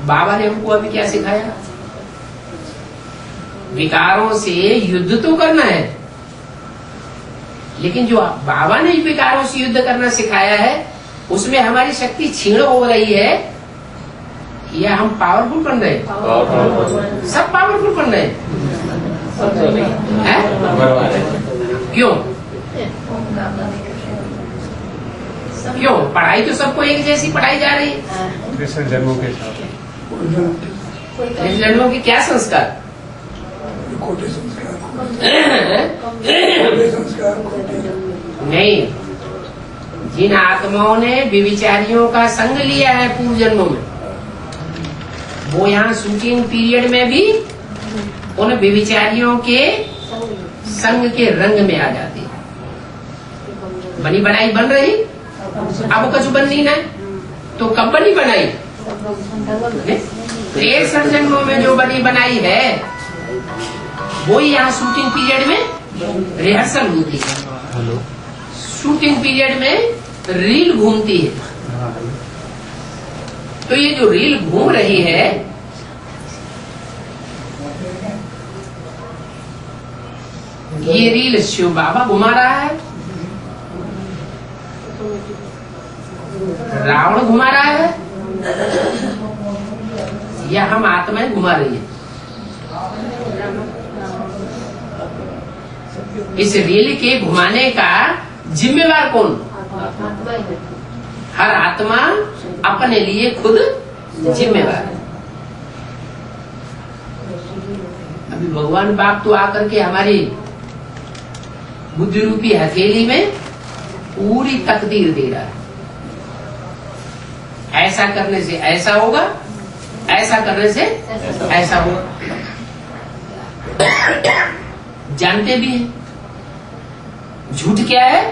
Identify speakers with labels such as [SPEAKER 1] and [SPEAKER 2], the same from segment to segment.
[SPEAKER 1] बाबा ने हमको अभी क्या सिखाया? विकारों से युद्ध तो करना है, लेकिन जो बाबा ने विकारों से युद्ध करना सिखाया है उसमें हमारी शक्ति क्षीण हो रही है या हम पावरफुल बन रहे हैं? सब पावरफुल बन रहे हैं। क्यों? क्यों? पढ़ाई तो सबको एक जैसी पढ़ाई जा रही है।
[SPEAKER 2] जन्मों के साथ
[SPEAKER 1] जन्मों के क्या संस्कार? नहीं, जिन आत्माओं ने व्यभिचारियों का संग लिया है पूर्व जन्मों में, वो यहाँ शूटिंग पीरियड में भी उन व्यभिचारियों के संग के रंग में आ जाती है। बनी बनाई बन रही, अब कुछ बन नहीं ना, तो कब बनी बनाई? 63 जन्मों में जो बनी बनाई है वो यहाँ शूटिंग पीरियड में रिहर्सल होती है। शूटिंग पीरियड में रील घूमती है। तो ये जो रील घूम रही है ये रील शिव बाबा घुमा रहा है, रावण घुमा रहा है, या हम आत्माएं घुमा रही है? इस रील के घुमाने का जिम्मेवार कौन? हर आत्मा अपने लिए खुद जिम्मेवार है। अभी भगवान बाप तो आकर के हमारी बुद्धि रूपी हथेली में पूरी तकदीर दे रहा है। ऐसा करने से ऐसा होगा, ऐसा करने से ऐसा होगा। जानते भी हैं झूठ क्या है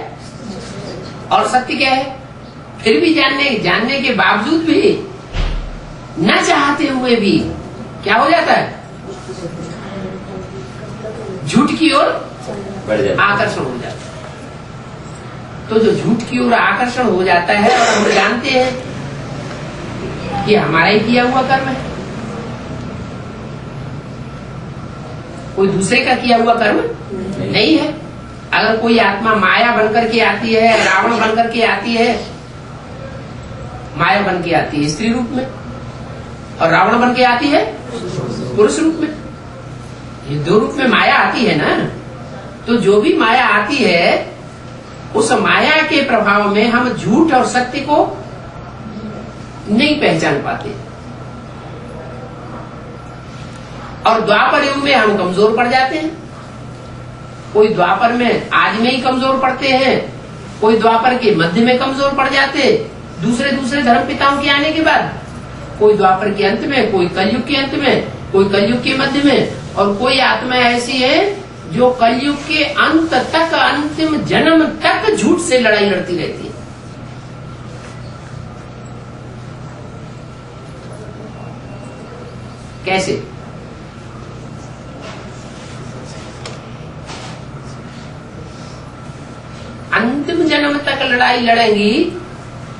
[SPEAKER 1] और सत्य क्या है, फिर भी जानने के बावजूद भी न चाहते हुए भी क्या हो जाता है? झूठ की ओर आकर्षण हो जाता है। तो जो झूठ की ओर आकर्षण हो जाता है और हम जानते हैं कि हमारा ही किया हुआ कर्म है, कोई दूसरे का किया हुआ कर्म नहीं है। अगर कोई आत्मा माया बनकर के आती है, रावण बनकर के आती है, माया बन के आती है स्त्री रूप में और रावण बन के आती है पुरुष रूप में, ये दो रूप में माया आती है ना। तो जो भी माया आती है उस माया के प्रभाव में हम झूठ और सत्य को नहीं पहचान पाते और द्वापर युग में हम कमजोर पड़ जाते हैं। कोई द्वापर में आज में ही कमजोर पड़ते हैं, कोई द्वापर के मध्य में कमजोर पड़ जाते, दूसरे धर्म पिताओं के आने के बाद, कोई द्वापर के अंत में, कोई कलयुग के अंत में, कोई कलयुग के मध्य में, और कोई आत्मा ऐसी है जो कलयुग के अंत तक, अंतिम जन्म तक झूठ से लड़ाई लड़ती रहती है। कैसे? अंतिम जन्म तक लड़ाई लड़ेंगी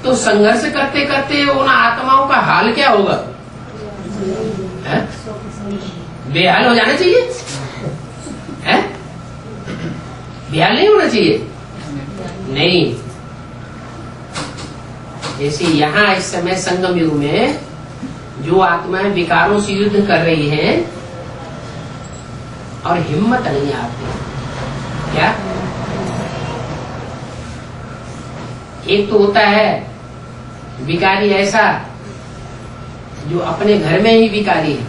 [SPEAKER 1] तो संघर्ष करते करते उन आत्माओं का हाल क्या होगा? है? बेहाल हो जाना चाहिए? है? बेहाल नहीं होना चाहिए? नहीं। जैसे यहाँ इस समय संगम युग में जो आत्माएं विकारों से युद्ध कर रही हैं और हिम्मत नहीं आती, क्या? एक तो होता है विकारी ऐसा जो अपने घर में ही विकारी है,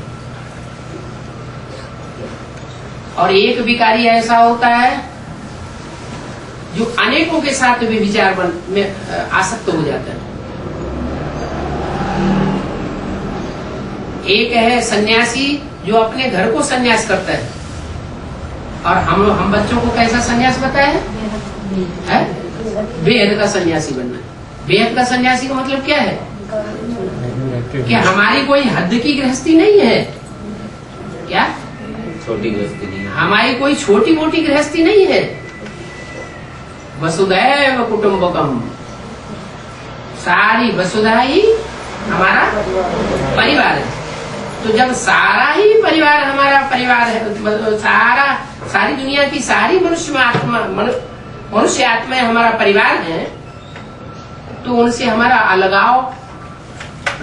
[SPEAKER 1] और एक विकारी ऐसा होता है जो अनेकों के साथ भी विचार में आसक्त हो जाता है। एक है सन्यासी जो अपने घर को सन्यास करता है, और हम बच्चों को कैसा सन्यास बताया है? बेहद का सन्यासी बनना। बेहद का सन्यासी का मतलब क्या है? कि हमारी कोई हद की गृहस्थी नहीं है। क्या?
[SPEAKER 3] छोटी गृहस्थी नहीं है।
[SPEAKER 1] हमारी कोई छोटी मोटी गृहस्थी नहीं है। वसुधैव कुटुम्बकम, सारी वसुधा ही हमारा परिवार है। तो जब सारा ही परिवार हमारा परिवार है, मतलब सारी दुनिया की सारी मनुष्य आत्माएं हमारा परिवार है, तो उनसे हमारा अलगाव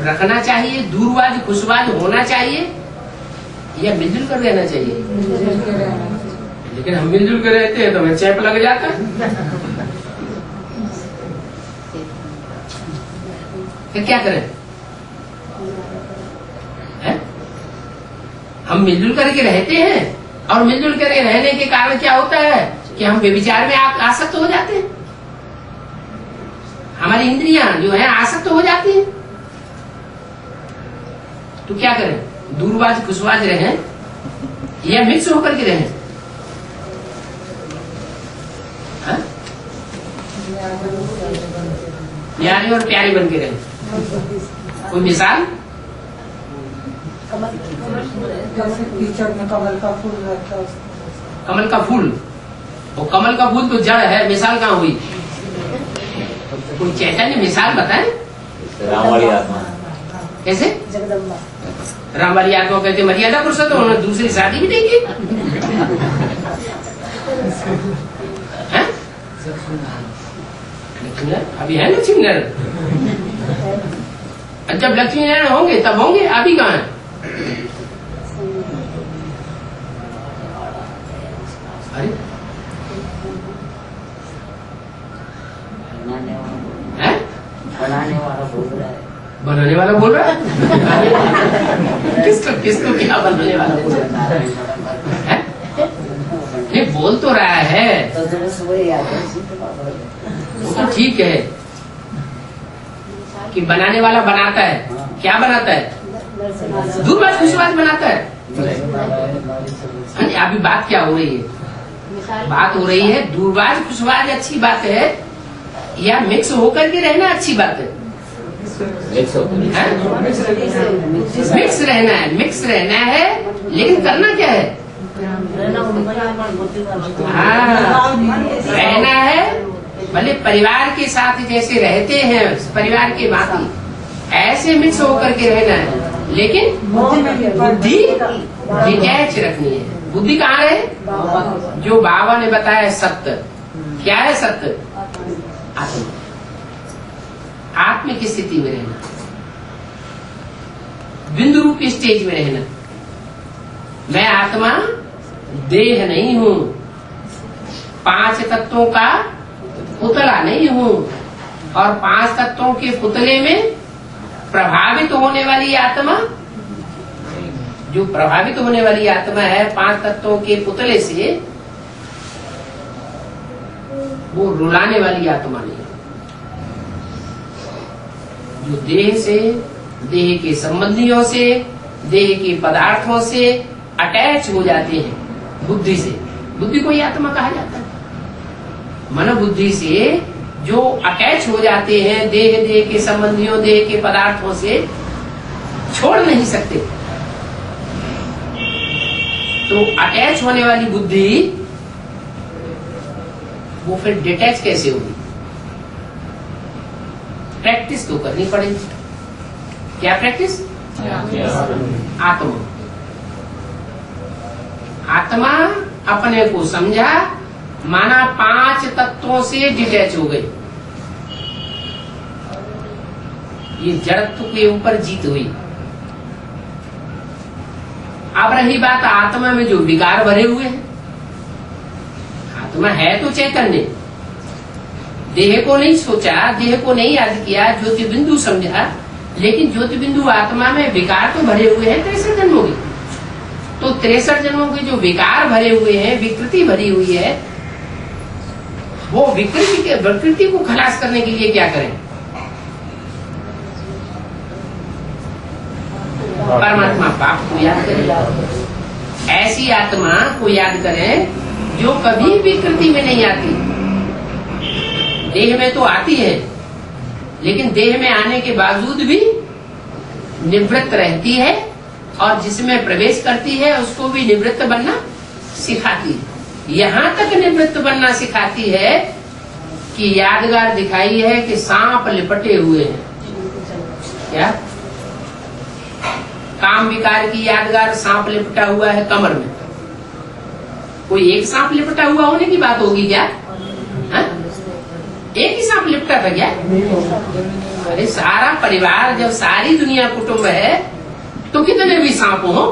[SPEAKER 1] रखना चाहिए, दूरवाद खुशवाद होना चाहिए या मिलजुल कर रहना चाहिए। लेकिन हम मिलजुल कर रहते हैं तो हमें चैप लग जाता है। तो क्या करें? है? हम मिलजुल करके रहते हैं और मिलजुल करके रहने के कारण क्या होता है कि हम व्यभिचार में आसक्त हो जाते हैं। हमारी इंद्रियां जो है आसक्त हो जाती हैं। तो क्या करें? दूरवाज खुशवाज रहें या मिक्स होकर के रहें? प्यारे और प्यारे बन के रहें। कोई मिसाल?
[SPEAKER 2] कमल का फूल रहता है।
[SPEAKER 1] कमल का फूल, वो कमल का फूल तो जड़ है, मिसाल कहाँ हुई? कोई चैतन्य मिसाल बताए?
[SPEAKER 3] राम वाली आत्मा।
[SPEAKER 1] कैसे?
[SPEAKER 2] जगदम्बा।
[SPEAKER 1] राम वाली आत्मा कहते मर्यादा पुरुषोत्तम, तो उन्हें दूसरी शादी भी देंगे। अभी है लक्ष्मी नारायण। जब लक्ष्मी नारायण होंगे तब होंगे, अभी कहाँ है? अरे बनाने वाला बोल रहा है। किसको क्या बनाने वाला बोल रहा है? नहीं बोल तो रहा है, वो तो ठीक है कि बनाने वाला बनाता है। क्या बनाता है? दूरबाज खुशबाज बनाता है। अभी बात क्या हो रही है? बात हो रही है दूरबाज खुशबाज अच्छी बात है या मिक्स होकर के रहना अच्छी बात है? मिक्स रहना है, मिक्स रहना है, लेकिन करना क्या है? हाँ, रहना है। भले परिवार के साथ जैसे रहते हैं परिवार के भांति ऐसे मिक्स होकर के रहना है, लेकिन बुद्धि डिटैच रखनी है। बुद्धि कहाँ है? जो बाबा ने बताया सत्य। क्या है सत्य? आत्मा। आत्मा की स्थिति में रहना, बिंदु रूप स्टेज में रहना। मैं आत्मा देह नहीं हूँ, 5 तत्वों का पुतला नहीं हूँ, और 5 तत्वों के पुतले में प्रभावित होने वाली आत्मा, जो प्रभावित होने वाली आत्मा है 5 तत्वों के पुतले से, वो रुलाने वाली आत्मा नहीं। जो देह से, देह के संबंधियों से, देह के पदार्थों से अटैच हो जाते हैं बुद्धि से, बुद्धि को ही आत्मा कहा जाता है। मनोबुद्धि से जो अटैच हो जाते हैं देह के संबंधियों, देह के पदार्थों से छोड़ नहीं सकते, तो अटैच होने वाली बुद्धि वो फिर डिटैच कैसे होगी? प्रैक्टिस तो करनी पड़ेगी। क्या प्रैक्टिस? आत्मा अपने को समझा, माना 5 तत्वों से डिटैच हो गई, ये जड़त्व के ऊपर जीत हुई। अब रही बात आत्मा में जो विकार भरे हुए हैं। आत्मा है तो चैतन्य, देह को नहीं सोचा, देह को नहीं याद किया, ज्योति बिंदु समझा, लेकिन ज्योति बिंदु आत्मा में विकार तो भरे हुए हैं 63 जन्मों की। तो 63 जन्मों के जो विकार भरे हुए हैं, विकृति भरी हुई है, वो विकृति को खलास करने के लिए क्या करें? परमात्मा बाप को याद करें। ऐसी आत्मा को याद करें जो कभी विकृति में नहीं आती। देह में तो आती है, लेकिन देह में आने के बावजूद भी निवृत्त रहती है, और जिसमें प्रवेश करती है उसको भी निवृत्त बनना सिखाती है। यहाँ तक निवृत्त बनना सिखाती है कि यादगार दिखाई है कि सांप लिपटे हुए हैं। क्या काम विकार की यादगार सांप लिपटा हुआ है कमर में। कोई एक सांप लिपटा हुआ होने की बात होगी क्या? हा? एक ही सांप लिपटा था क्या? अरे सारा परिवार, जब सारी दुनिया कुटुंब है तो कितने भी सांप हो,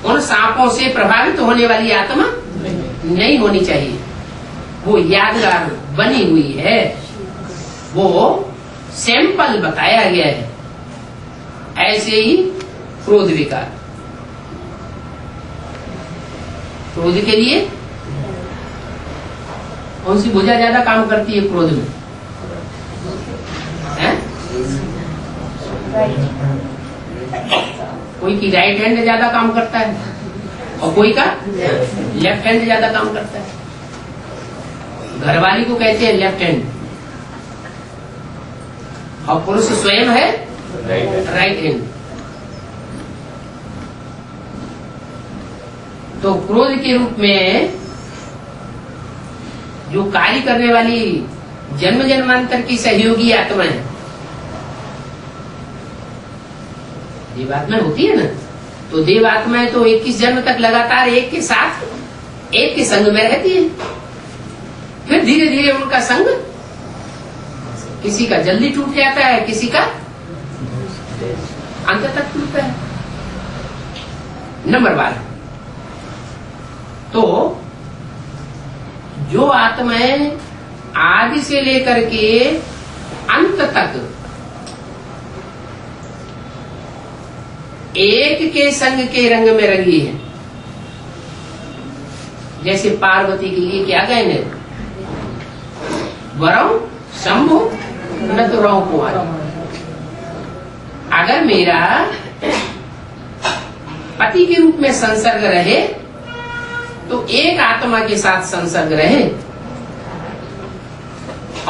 [SPEAKER 1] उन सांपों से प्रभावित होने वाली आत्मा नहीं होनी चाहिए। वो यादगार बनी हुई है, वो सैंपल बताया गया है। ऐसे ही क्रोध विकार, क्रोध के लिए कौन सी भुजा ज्यादा काम करती है क्रोध में? है? कोई की राइट हैंड ज्यादा काम करता है और कोई का लेफ्ट हैंड ज्यादा काम करता है। घरवाली को कहते हैं लेफ्ट हैंड और पुरुष स्वयं है राइट हैंड। तो क्रोध के रूप में जो कार्य करने वाली जन्म जन्मांतर की सहयोगी आत्मा है, देवात्मा होती है ना, तो देवात्माएं तो 21 जन्म तक लगातार एक के साथ एक के संग में रहती है। फिर धीरे धीरे उनका संग किसी का जल्दी टूट जाता है, किसी का अंत तक टूटता है। नंबर 12, तो जो आत्माएं आदि से लेकर के अंत तक एक के संग के रंग में रंगी है, जैसे पार्वती के लिए क्या कहने, वरम शंभु न तो रहो कुमार। अगर मेरा पति के रूप में संसर्ग रहे तो एक आत्मा के साथ संसर्ग रहे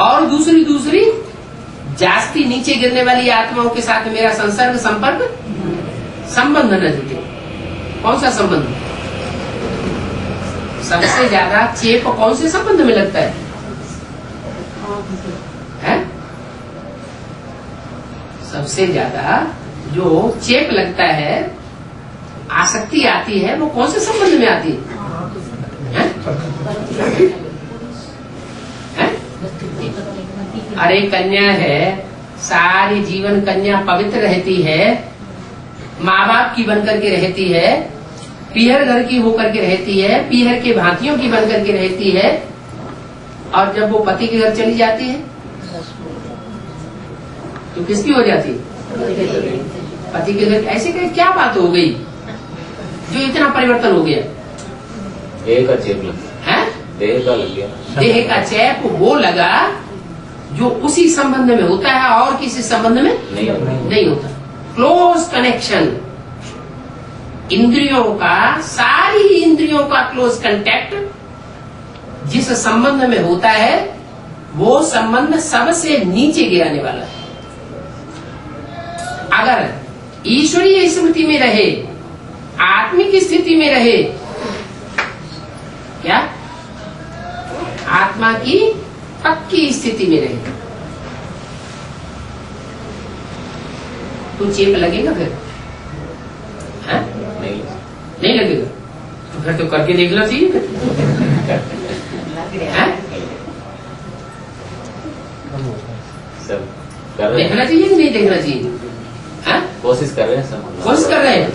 [SPEAKER 1] और दूसरी जास्ती नीचे गिरने वाली आत्माओं के साथ मेरा संसर्ग संपर्क संबंध न जुटे। कौन सा संबंध? सबसे ज्यादा चेप कौन से संबंध में लगता है? सबसे ज्यादा जो चेप लगता है, आसक्ति आती है, वो कौन से संबंध में आती है? अरे कन्या है, सारी जीवन कन्या पवित्र रहती है, माँ बाप की बनकर के रहती है, पीहर घर की होकर के रहती है, पीहर के भांतियों की बनकर के रहती है, और जब वो पति के घर चली जाती है तो किसकी हो जाती है? पति के घर। ऐसे क्या बात हो गई जो इतना परिवर्तन हो गया?
[SPEAKER 3] देह का चेप लग गया, देह का लग गया।
[SPEAKER 1] देह का चैप वो लगा जो उसी संबंध में होता है और किसी संबंध में नहीं होता। क्लोज कनेक्शन, इंद्रियों का, सारी इंद्रियों का क्लोज कांटेक्ट जिस संबंध में होता है, वो संबंध सबसे नीचे गिराने वाला है। अगर ईश्वरीय स्मृति में रहे, आत्मिक स्थिति में रहे, क्या आत्मा की पक्की स्थिति में रहे, तो चेप लगेगा फिर? नहीं लगेगा। तो फिर तो करके देखना चाहिए।
[SPEAKER 3] सब कर रहे हैं,
[SPEAKER 1] देखना चाहिए कि नहीं देखना चाहिए?
[SPEAKER 3] कोशिश कर रहे हैं सब,
[SPEAKER 1] कोशिश कर रहे हैं।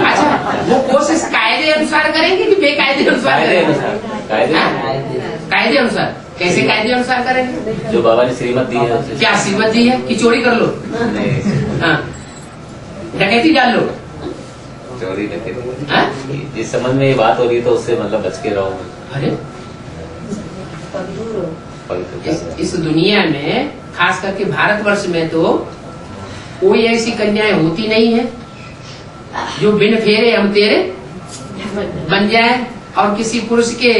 [SPEAKER 1] अच्छा, वो कोशिश कायदे अनुसार करेंगे कि बेकायदे अनुसार करेंगे? कायदे अनुसार। कैसे कायदे अनुसार करेंगे?
[SPEAKER 3] जो बाबा ने श्रीमत दी है।
[SPEAKER 1] क्या श्रीमत दी है कि चोरी कर लो? हाँ, डकैती डाल लो?
[SPEAKER 3] चोरी डकैती, जिस संबंध में ये बात हो रही है तो उससे मतलब बच के रहो।
[SPEAKER 1] अरे इस दुनिया में, खास करके भारतवर्ष में, तो कोई ऐसी कन्याएं होती नहीं है जो बिन फेरे हम तेरे बन जाए और किसी पुरुष के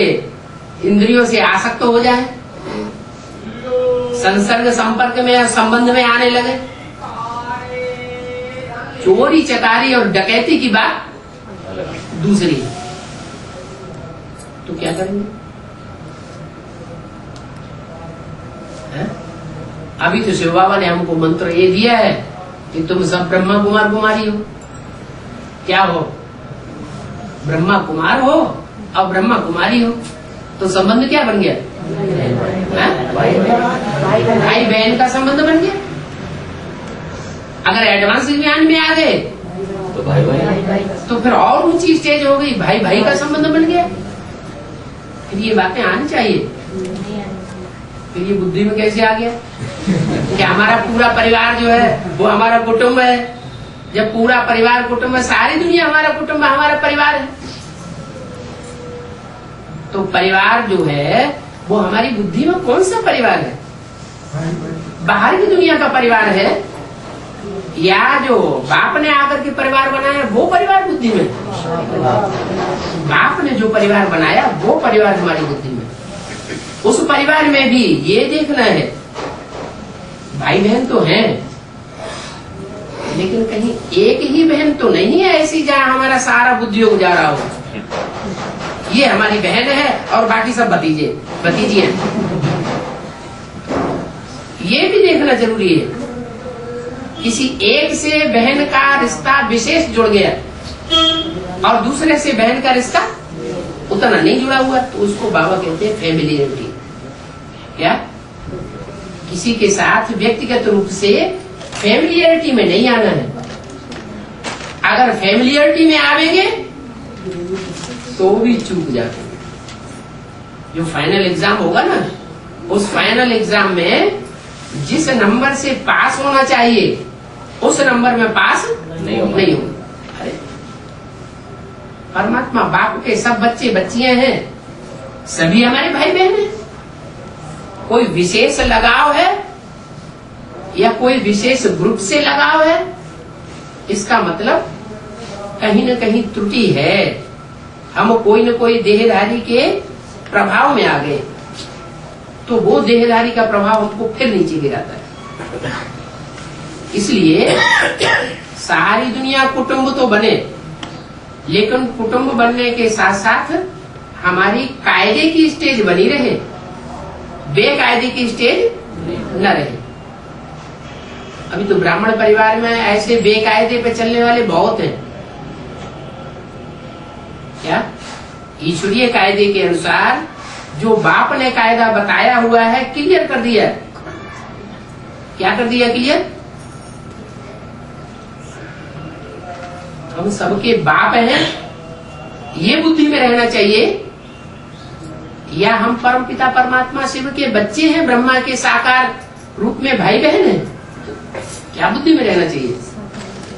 [SPEAKER 1] इंद्रियों से आसक्त हो जाए, संसर्ग संपर्क में, संबंध में आने लगे। चोरी चकारी और डकैती की बात दूसरी है। तो क्या करेंगे? अभी तो शिव बाबा ने हमको मंत्र ये दिया है कि तुम सब ब्रह्मा कुमार कुमारी हो। क्या हो? ब्रह्मा कुमार हो और ब्रह्मा कुमारी हो, तो संबंध क्या बन गया? भाई बहन का संबंध बन गया। अगर एडवांस ज्ञान में आ गए
[SPEAKER 3] तो भाई भाई,
[SPEAKER 1] तो फिर और ऊंची स्टेज हो गई, भाई भाई का संबंध बन गया। फिर ये बातें आनी चाहिए। फिर ये बुद्धि में कैसे आ गया कि हमारा पूरा परिवार जो है वो हमारा कुटुंब है? जब पूरा परिवार कुटुंब है, सारी दुनिया हमारा कुटुंब है, हमारा परिवार है, तो परिवार जो है वो हमारी बुद्धि में कौन सा परिवार है? बाहर की दुनिया का परिवार है या जो बाप ने आकर के परिवार बनाया वो परिवार बुद्धि में? बाप ने जो परिवार बनाया वो परिवार हमारी बुद्धि में। उस परिवार में भी ये देखना है, भाई बहन तो हैं, लेकिन कहीं एक ही बहन तो नहीं है ऐसी जहां हमारा सारा बुद्धि गुजारा हो। ये हमारी बहन है और बाकी सब भतीजे भतीजी हैं। ये भी देखना जरूरी है। किसी एक से बहन का रिश्ता विशेष जुड़ गया और दूसरे से बहन का रिश्ता उतना नहीं जुड़ा हुआ, तो उसको बाबा कहते हैं फैमिलियरिटी। क्या? किसी के साथ व्यक्तिगत रूप से फैमिलियरिटी में नहीं आना है। अगर फैमिलियरिटी में आवेंगे तो भी चूक जाते। जो फाइनल एग्जाम होगा ना, उस फाइनल एग्जाम में जिस नंबर से पास होना चाहिए उस नंबर में पास नहीं होगा। अरे परमात्मा बाप के सब बच्चे बच्चियां हैं, सभी हमारे भाई बहन हैं। कोई विशेष लगाव है या कोई विशेष ग्रुप से लगाव है, इसका मतलब कहीं न कहीं त्रुटि है। हम कोई न कोई देहधारी के प्रभाव में आ गए, तो वो देहधारी का प्रभाव हमको फिर नीचे गिराता है। इसलिए सारी दुनिया कुटुंब तो बने, लेकिन कुटुंब बनने के साथ साथ हमारी कायदे की स्टेज बनी रहे, बेकायदे की स्टेज न रहे। अभी तो ब्राह्मण परिवार में ऐसे बेकायदे पे चलने वाले बहुत हैं। क्या? ईश्वरीय कायदे के अनुसार जो बाप ने कायदा बताया हुआ है क्लियर कर दिया। क्या कर दिया क्लियर? हम सबके बाप हैं, ये बुद्धि में रहना चाहिए, या हम परमपिता परमात्मा शिव के बच्चे हैं, ब्रह्मा के साकार रूप में भाई बहन हैं। क्या बुद्धि में रहना चाहिए?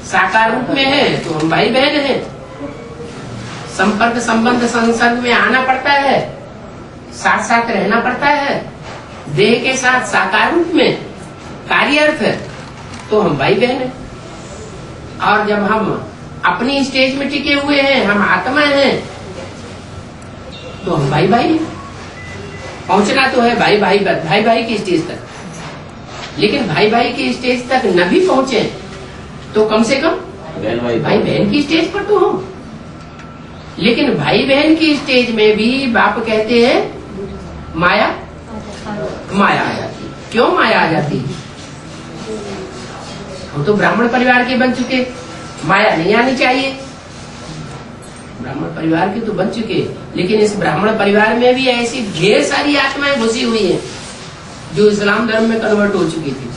[SPEAKER 1] साकार रूप में है तो हम भाई बहन हैं। संपर्क संबंध संसर्ग में आना पड़ता है, साथ साथ रहना पड़ता है, देह के साथ साकार रूप में कार्यर्थ है, तो हम भाई बहन हैं। और जब हम अपनी स्टेज में टिके हुए हैं, हम आत्मा हैं, तो हम भाई भाई हैं। पहुंचना तो है भाई भाई की स्टेज तक, लेकिन भाई भाई की स्टेज तक न भी पहुंचे तो कम से कम भाई बहन की स्टेज पर तो हो। लेकिन भाई बहन की स्टेज में भी बाप कहते हैं माया आ जाती। क्यों माया आ जाती? हम तो ब्राह्मण परिवार के बन चुके, माया नहीं आनी चाहिए। ब्राह्मण परिवार के तो बन चुके, लेकिन इस ब्राह्मण परिवार में भी ऐसी ढेर सारी आत्माएं घुसी हुई हैं जो इस्लाम धर्म में कन्वर्ट हो चुकी थी।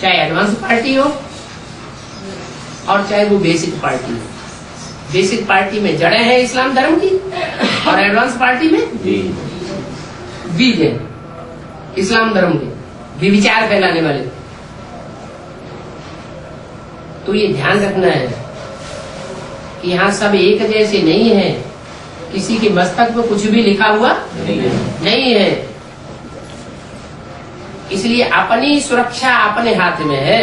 [SPEAKER 1] चाहे एडवांस पार्टी हो और चाहे वो बेसिक पार्टी हो। बेसिक पार्टी में जड़ें हैं इस्लाम धर्म की और एडवांस पार्टी में बीज है इस्लाम धर्म के विचार फैलाने वाले। तो ये ध्यान रखना है कि यहाँ सब एक जैसे नहीं है, किसी के मस्तक पे कुछ भी लिखा हुआ नहीं है। इसलिए अपनी सुरक्षा अपने हाथ में है।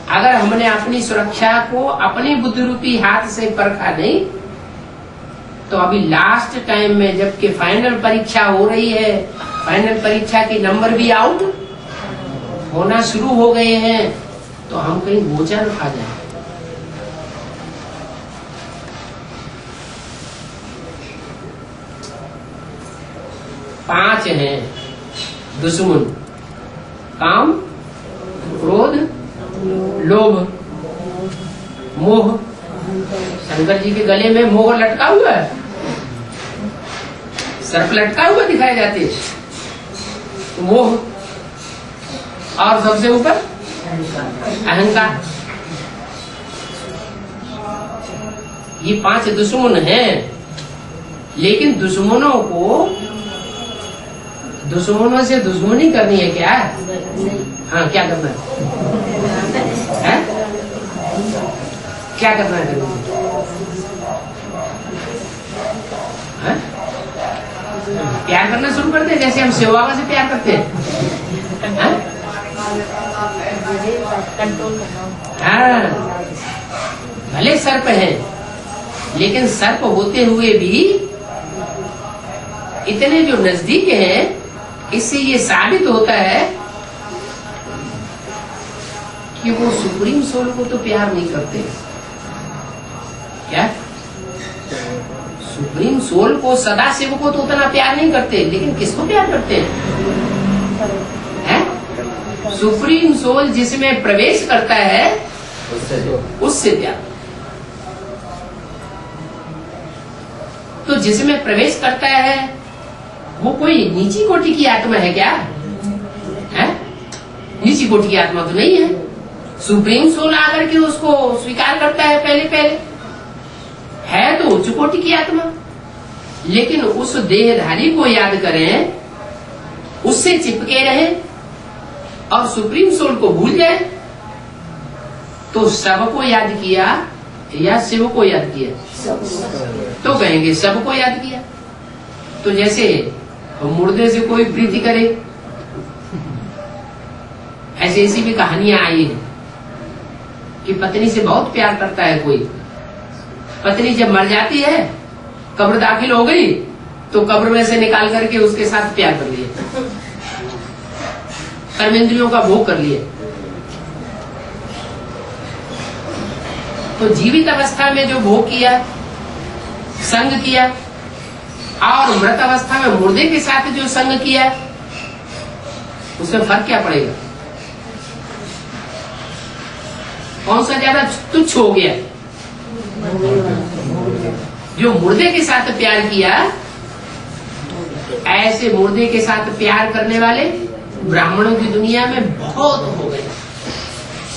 [SPEAKER 1] अगर हमने अपनी सुरक्षा को अपनी बुद्धि रूपी हाथ से परखा नहीं, तो अभी लास्ट टाइम में जबकि फाइनल परीक्षा हो रही है, फाइनल परीक्षा के नंबर भी आउट होना शुरू हो गए हैं, तो हम कहीं गोचर खा जाए। पांच हैं दुश्मन, काम, क्रोध, लोभ, मोह। शंकर जी के गले में मोह लटका हुआ है, सर्प लटका हुआ दिखाए जाते हैं। तो मोह, और सबसे ऊपर अहंकार। ये 5 दुश्मन हैं, लेकिन दुश्मनों से दुश्मनी करनी है क्या? हाँ, क्या करना है? क्या करना है? प्यार करना शुरू करते हैं, जैसे हम शिव बाबा से प्यार करते हैं। हाँ, भले सर्प है, लेकिन सर्प होते हुए भी इतने जो नजदीक हैं, इससे ये साबित होता है कि वो सुप्रीम सोल को तो प्यार नहीं करते। क्या? सुप्रीम सोल को, सदा शिव को तो उतना प्यार नहीं करते, लेकिन किसको प्यार करते हैं? सुप्रीम सोल जिसमें प्रवेश करता है उससे प्यार। तो जिसमें प्रवेश करता है वो कोई नीची कोटि की आत्मा है क्या? है? नीची कोटि की आत्मा तो नहीं है। सुप्रीम सोल आकर के उसको स्वीकार करता है पहले है तो उच्च कोटि की आत्मा। लेकिन उस देहधारी को याद करें, उससे चिपके रहें और सुप्रीम सोल को भूल जाए, तो सबको याद किया या शिव को याद किया? तो कहेंगे सबको याद किया। तो जैसे मुर्दे से कोई प्रीति करे, ऐसी भी कहानियां आई है कि पत्नी से बहुत प्यार करता है कोई, पत्नी जब मर जाती है, कब्र दाखिल हो गई, तो कब्र में से निकाल करके उसके साथ प्यार कर लिया, कर्मेंद्रियों का भोग कर लिया। तो जीवित अवस्था में जो भोग किया, संग किया, और मृत अवस्था में मुर्दे के साथ जो संग किया, उसमें फर्क क्या पड़ेगा? कौन सा ज्यादा तुच्छ हो गया? जो मुर्दे के साथ प्यार किया, ऐसे मुर्दे के साथ प्यार करने वाले ब्राह्मणों की दुनिया में बहुत हो गए।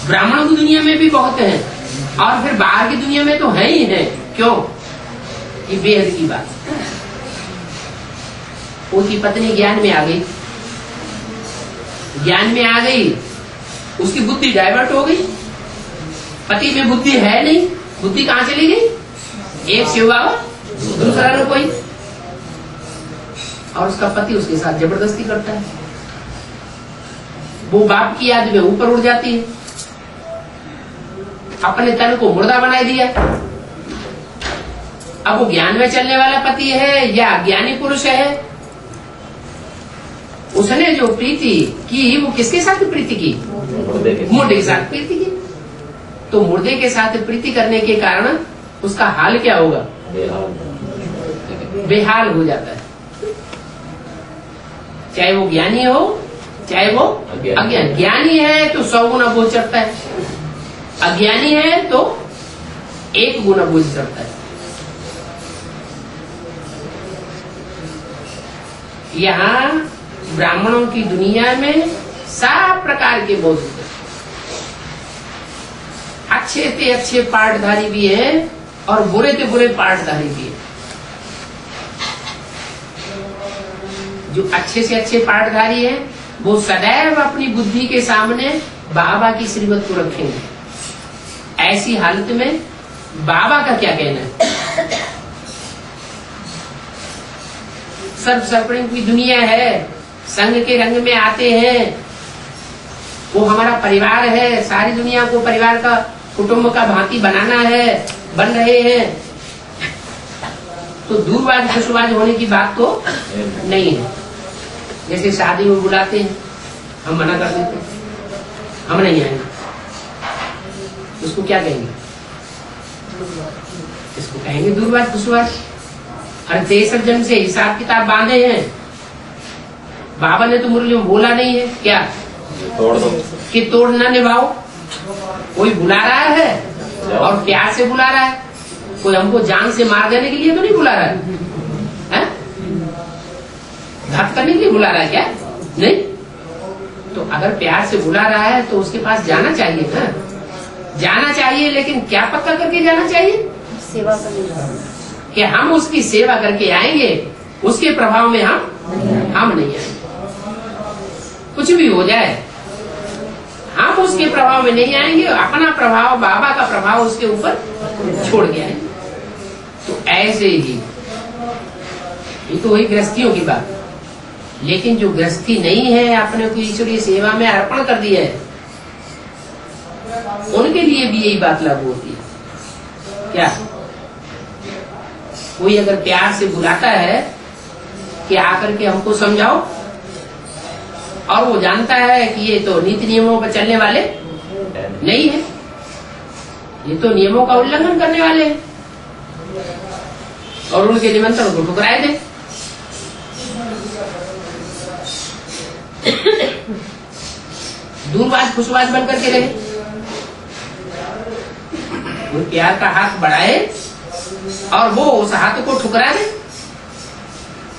[SPEAKER 1] ब्राह्मणों की दुनिया में भी बहुत हैं, और फिर बाहर की दुनिया में तो है ही है। क्यों? ये बेहद की बात। उसकी पत्नी ज्ञान में आ गई, ज्ञान में आ गई, उसकी बुद्धि डाइवर्ट हो गई। पति में बुद्धि है नहीं, बुद्धि कहां चली गई? एक शिव बाबा, दूसरा न कोई, और उसका पति उसके साथ जबरदस्ती करता है। वो बाप की याद में ऊपर उड़ जाती है, अपने तन को मुर्दा बना दिया। अब वो ज्ञान में चलने वाला पति है या ज्ञानी पुरुष है, उसने जो प्रीति की वो किसके साथ प्रीति की? मुर्दे के साथ प्रीति की। तो मुर्दे के साथ प्रीति करने के कारण उसका हाल क्या होगा? बेहाल हो जाता है। चाहे वो ज्ञानी हो, चाहे वो अज्ञानी। ज्ञानी है तो 100 गुना बोझ चढ़ता है, अज्ञानी है तो 1 गुना बोझ चढ़ता है। यहाँ ब्राह्मणों की दुनिया में सब प्रकार के बोझ होते हैं। अच्छे से अच्छे पाठधारी भी हैं और बुरे से बुरे पाठधारी भी हैं। जो अच्छे से अच्छे पाठधारी हैं वो सदैव अपनी बुद्धि के सामने बाबा की श्रीमत को रखेंगे। ऐसी हालत में बाबा का क्या कहना है? सर्वसर्पणिक की दुनिया है, संग के रंग में आते हैं, वो हमारा परिवार है, सारी दुनिया को परिवार का, कुटुंब का भांति बनाना है, बन रहे हैं। तो दूरबाज खुशबाज होने की बात तो नहीं है। जैसे शादी में बुलाते हैं, हम मना कर देते हैं, हम नहीं आएंगे, उसको क्या कहेंगे? इसको कहेंगे दूरबाज खुशबाज। अरे 63 जन से हिसाब किताब बांधे हैं, बाबा ने तो मुरली में बोला नहीं है क्या
[SPEAKER 3] तोड़ दो।
[SPEAKER 1] कि तोड़ ना निभाओ। कोई बुला रहा है और प्यार से बुला रहा है, कोई हमको जान से मार देने के लिए तो नहीं बुला रहा है, घात करने के लिए बुला रहा है क्या? नहीं। तो अगर प्यार से बुला रहा है तो उसके पास जाना चाहिए ना, जाना चाहिए, लेकिन क्या पक्का करके जाना चाहिए?
[SPEAKER 2] सेवा करने
[SPEAKER 1] कि हम उसकी सेवा करके आएंगे, उसके प्रभाव में हम नहीं आएंगे। कुछ भी हो जाए हम उसके प्रभाव में नहीं आएंगे, अपना प्रभाव, बाबा का प्रभाव उसके ऊपर छोड़ के आएंगे। तो ऐसे ही ये तो वही गृहस्थियों की बात, लेकिन जो गृहस्थी नहीं है, अपने को ईश्वरीय सेवा में अर्पण कर दिया है, उनके लिए भी यही बात लागू होती है। क्या कोई अगर प्यार से बुलाता है कि आकर के हमको समझाओ, और वो जानता है कि ये तो नीति नियमों पर चलने वाले नहीं है, ये तो नियमों का उल्लंघन करने वाले हैं, और उनके निमंत्रण को ठुकराए दे, दूरबाज खुशबाज बन करके रहे, वो प्यार का हाथ बढ़ाए और वो उस हाथ को ठुकरा दे,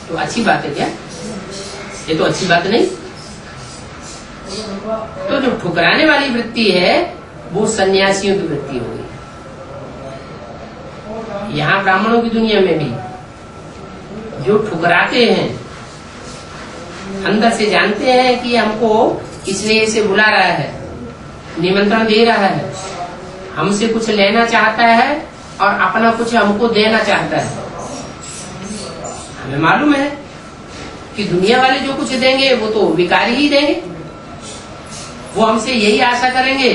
[SPEAKER 1] तो अच्छी बात है क्या? ये तो अच्छी बात नहीं। तो जो ठुकराने वाली वृत्ति है वो सन्यासियों की वृत्ति हो गई। यहाँ ब्राह्मणों की दुनिया में भी जो ठुकराते हैं, अंदर से जानते हैं कि हमको इसलिए इसे बुला रहा है, निमंत्रण दे रहा है, हमसे कुछ लेना चाहता है और अपना कुछ हमको देना चाहता है। हमें मालूम है कि दुनिया वाले जो कुछ देंगे वो तो विकारी ही देंगे, वो हमसे यही आशा करेंगे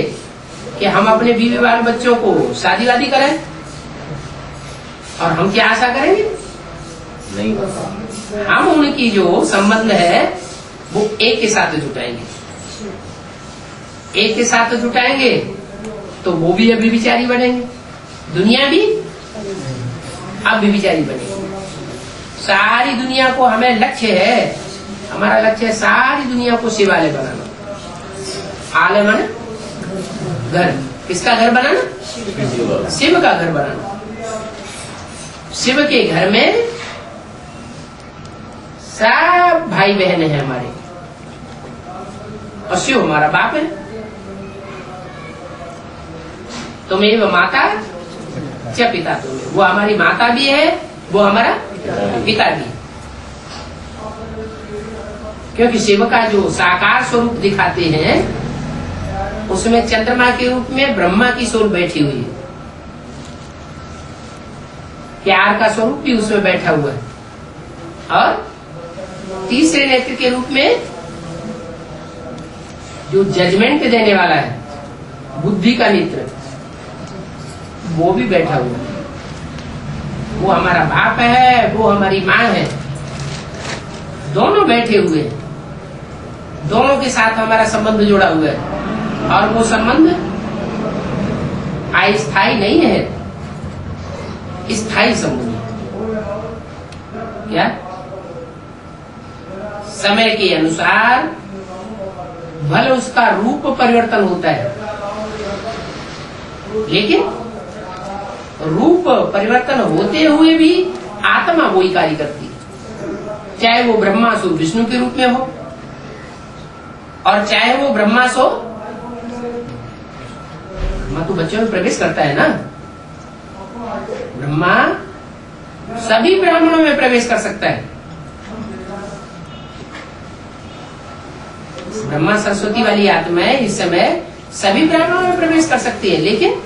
[SPEAKER 1] कि हम अपने बीवी बाल बच्चों को शादी वादी करें, और हम क्या आशा करेंगे?
[SPEAKER 3] नहीं,
[SPEAKER 1] हम उनकी जो संबंध है वो एक के साथ जुटाएंगे, एक के साथ जुटाएंगे तो वो भी अब व्यभिचारी बनेंगे, दुनिया भी अब व्यभिचारी बनेगी। सारी दुनिया को हमें लक्ष्य है, हमारा लक्ष्य है सारी दुनिया को शिवालय बनाना। आलय माने घर, किसका घर बनाना? शिव का घर बनाना। शिव के घर में सब भाई बहन हैं हमारे, और शिव हमारा बाप है। तुम्हें माता च पिता, तुम्हें वो हमारी माता भी है, वो हमारा पिता भी, क्योंकि शिव का जो साकार स्वरूप दिखाते हैं उसमें चंद्रमा के रूप में ब्रह्मा की सोल बैठी हुई है, प्यार का स्वरूप भी उसमें बैठा हुआ है, और तीसरे नेत्र के रूप में जो जजमेंट देने वाला है, बुद्धि का नेत्र, वो भी बैठा हुआ है। वो हमारा बाप है, वो हमारी माँ है, दोनों बैठे हुए हैं, दोनों के साथ हमारा संबंध जुड़ा हुआ है, और वो संबंध अस्थायी नहीं है, स्थायी संबंध है। क्या? समय के अनुसार भले उसका रूप परिवर्तन होता है, लेकिन रूप परिवर्तन होते हुए भी आत्मा वही कार्य करती है, चाहे वो ब्रह्मा सो विष्णु के रूप में हो, और चाहे वो ब्रह्मा सो, ब्रह्मा तो बच्चों में प्रवेश करता है ना, ब्रह्मा सभी ब्राह्मणों में प्रवेश कर सकता है। ब्रह्मा सरस्वती वाली आत्माएं इस समय सभी ब्राह्मणों में प्रवेश कर सकती है, लेकिन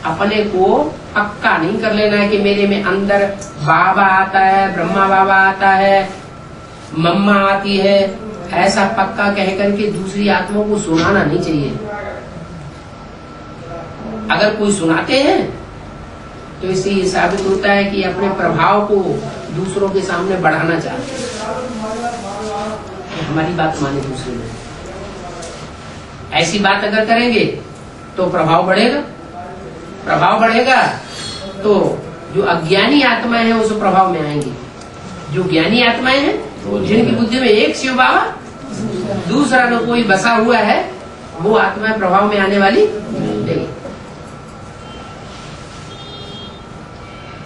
[SPEAKER 1] अपने को पक्का नहीं कर लेना है कि मेरे में अंदर बाबा आता है, ब्रह्मा बाबा आता है, मम्मा आती है, ऐसा पक्का कह करके दूसरी आत्माओं को सुनाना नहीं चाहिए। अगर कोई सुनाते हैं तो इससे ये साबित होता है कि अपने प्रभाव को दूसरों के सामने बढ़ाना चाहते हैं, हमारी बात माने दूसरे में। ऐसी बात अगर करेंगे तो प्रभाव बढ़ेगा, प्रभाव बढ़ेगा तो जो अज्ञानी आत्माएं हैं उस प्रभाव में आएंगी, जो ज्ञानी आत्माएं हैं, जिनकी बुद्धि में एक शिव बाबा, दूसरा न कोई बसा हुआ है, वो आत्मा प्रभाव में आने वाली नहीं।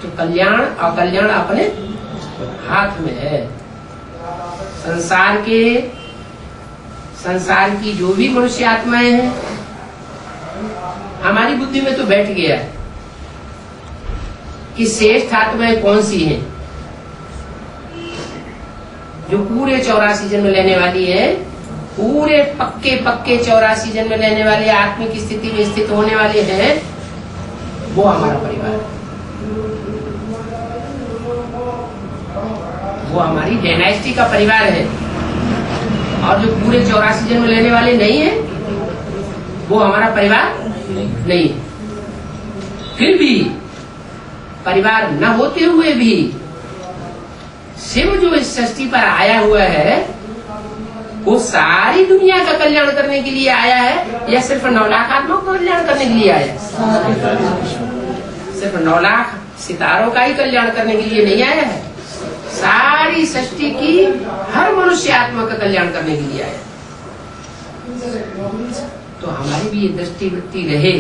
[SPEAKER 1] तो कल्याण अकल्याण अपने हाथ में है। संसार की जो भी मनुष्य आत्माएं हैं, हमारी बुद्धि में तो बैठ गया है कि श्रेष्ठ आत्माएं कौन सी हैं, जो पूरे 84 जन्म लेने वाली है, पूरे पक्के 84 जन्म लेने वाले आत्मिक स्थिति में स्थित होने वाले हैं, वो हमारा परिवार है, वो हमारी डायनेस्टी का परिवार है। और जो पूरे 84 जन्म लेने वाले नहीं है, वो हमारा परिवार नहीं। फिर भी परिवार न होते हुए भी शिव जो इस सृष्टि पर आया हुआ है, वो सारी दुनिया का कल्याण करने के लिए आया है या सिर्फ 9 लाख आत्माओं का कल्याण करने के लिए आया है? सिर्फ 9 लाख सितारों का ही कल्याण करने के लिए नहीं आया है, सारी सृष्टि की हर मनुष्य आत्मा का कल्याण करने के लिए आया। तो हमारी भी ये दृष्टि वृत्ति रहे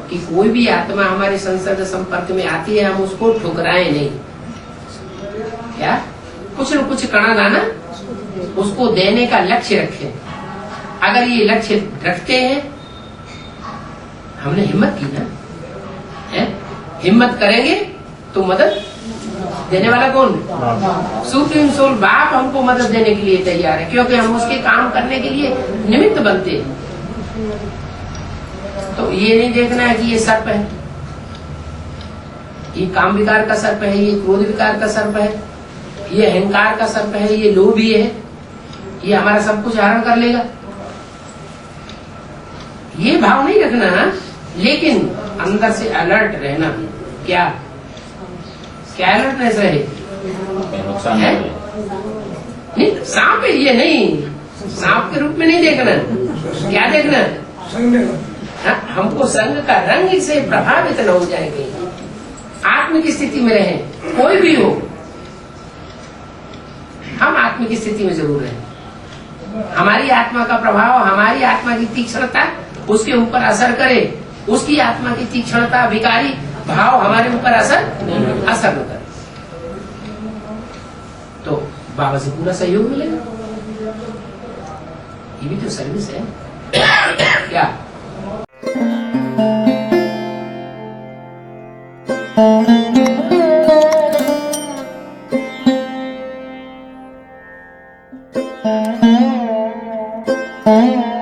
[SPEAKER 1] कि कोई भी आत्मा हमारे संसर्ग संपर्क में आती है, हम उसको ठुकराएं नहीं। क्या कुछ न कुछ कणा दाना उसको देने का लक्ष्य रखें। अगर ये लक्ष्य रखते हैं, हमने हिम्मत की ना, है? हिम्मत करेंगे तो मदद देने वाला कौन? सुप्रीम सोल बाप हमको मदद देने के लिए तैयार है, क्योंकि हम उसके काम करने के लिए निमित्त बनते हैं। तो ये नहीं देखना है कि ये सर्प है, ये काम विकार का सर्प है, ये क्रोध विकार का सर्प है, ये अहंकार का सर्प है, ये लोभी है, ये हमारा सब कुछ हरण कर लेगा, ये भाव नहीं रखना। लेकिन अंदर से अलर्ट रहना। क्या क्या अलर्टनेस रहे?
[SPEAKER 3] नुकसान
[SPEAKER 1] है? नहीं, सांप है ये नहीं, सांप के रूप में नहीं देखना। क्या देखना? हाँ, हमको संग का रंग से प्रभावित न हो जाएंगे, आत्मिक स्थिति में रहें, कोई भी हो, हम आत्मिक स्थिति में जरूर रहें। हमारी आत्मा का प्रभाव, हमारी आत्मा की तीक्ष्णता उसके ऊपर असर करे, उसकी आत्मा की तीक्ष्णता विकारी भाव हमारे ऊपर असर न करे, तो बाबा से पूरा सहयोग मिलेगा। ये भी तो सर्विस है। क्या
[SPEAKER 2] Mm-hmm.